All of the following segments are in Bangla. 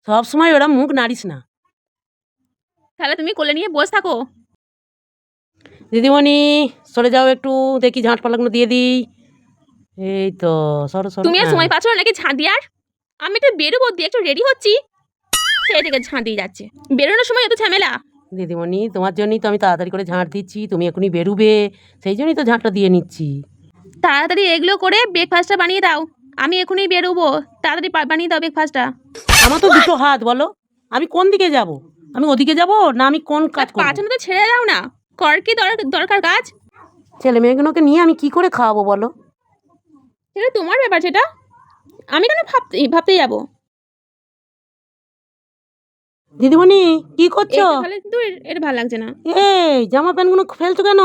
সব সময় ওরা মুখ নাড়িস না। তাহলে তুমি কোলে নিয়ে বসে থাকো। দিদিমণি সরে যাও একটু, দেখি ঝাঁট পালাগুলো দিয়ে দিই। এই তো সরো সরো। তুমি আর সময় পাচ্ছ না নাকি ঝাঁট দেওয়ার? আমি একটু বেরোবো, দিয়ে একটু রেডি হচ্ছি, সেই থেকে ঝাঁট দিয়ে যাচ্ছে। বেরোনোর সময় এত ঝামেলা। দিদিমণি তোমার জন্যই তো আমি তাড়াতাড়ি করে ঝাঁট দিচ্ছি, তুমি এখনই বেরুবে, সেই জন্যই তো ঝাঁটটা দিয়ে নিচ্ছি। তাড়াতাড়ি এগুলো করে ব্রেকফাস্টটা বানিয়ে দাও, আমি এখনই বেরোবো। তাড়াতাড়ি বানিয়ে দাও ব্রেকফাস্টটা। আমার তো দুটো হাত, বলো আমি কোন দিকে যাব? আমি ওদিকে যাব না আমি কোন কাজ করব? পাঁচ তো ছেড়ে দাও না, কর কি দরকার কাজ? ছেলে মেয়েগুলোকে নিয়ে আমি কি করে খাওয়াবো বলো? সেটা তোমার ব্যাপার, সেটা আমি কেন ভাবতে যাবো? দিদিমণি কি করছো? তাহলে কিন্তু এটা ভালো লাগছে না। এই জামা প্যান্টগুলো ফেলছো কেন?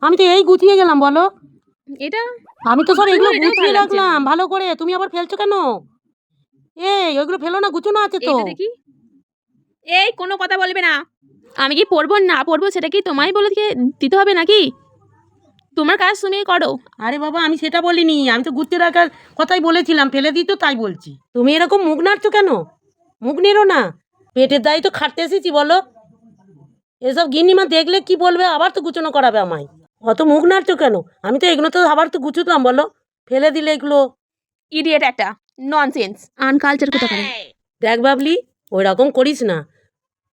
আমি তো এই গুছিয়ে গেলাম, বলো। এটা আমি তো সব এগুলো এটাও গুছিয়ে ভালো লাগছে না। রাখলাম ভালো করে, তুমি আবার ফেলছো কেন? এই ওইগুলো ফেলো না, গুছানো আছে তো। এইটা দেখি। এই কোনো কথা বলবে না। আমি কি পড়বো না পড়বো সেটা কি তোমায় বলে দিতে হবে নাকি? তোমার কাজ তুমি করো। আরে বাবা আমি সেটা বলিনি, আমি তো গুছিয়ে রাখার কথাই বলেছিলাম, ফেলে দিই তো তাই বলছি। তুমি এরকম মুখ নাড়ছো কেন? মুখ নেড়ো না, পেটের দায়ী তো খাটতে এসেছি বলো। এসব গিন্নিমা দেখলে কি বলবে, আবার তো গুছানো করাবে আমায়। অত মুখ নাড়ছো কেন? আমি তো এগুলো তো আবার তো গুছুতাম, বলো। ফেলে দিলে এগুলো। ইডিয়েট একটা, ননসেন্স, আনকালচার কোথাকার। দেখ বাবলি, ওই রকম করিস না।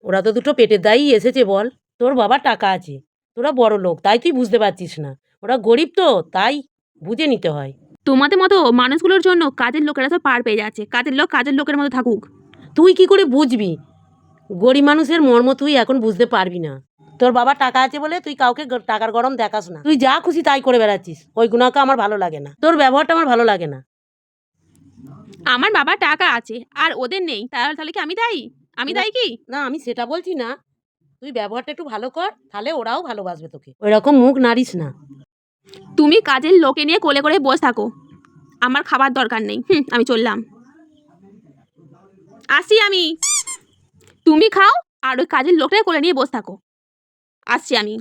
ওরা তো দুটো পেটের দায়ী এসেছে বল। তোর বাবার টাকা আছে, তোরা বড় লোক, তাই তুই বুঝতে পারছিস না। ওরা গরিব তো, তাই বুঝে নিতে হয়। তোমাদের মতো মানুষগুলোর জন্য কাজের লোকেরা তো পার পেয়ে যাচ্ছে। কাজের লোক কাজের লোকের মতো থাকুক। তুই কি করে বুঝবি? গরিব মানুষের মর্ম তুই এখন বুঝতে পারবি না। তোর বাবা টাকা আছে বলে তুই কাউকে টাকার গরম দেখাস না, তুই যা খুশি তাই করে বেড়াচ্ছিস। ওই গুণাকে আমার ভালো লাগে না, তোর ব্যবহারটা আমার ভালো লাগে না। আমার বাবার টাকা আছে আর ওদের নেই, তাহলে কি আমি দায়ী? আমি দায়ী কি? না আমি সেটা বলছি না, তুই ব্যবহারটা একটু ভালো কর, তাহলে ওরাও ভালোবাসবে তোকে। ওই রকম মুখ নাড়িস না। তুমি কাজের লোকে নিয়ে কোলে করে বসে থাকো, আমার খাবার দরকার নেই। আমি চললাম, আসি আমি। তুমি খাও আর ওই কাজের লোকটা কোলে নিয়ে বসে থাকো, আসছি আমি।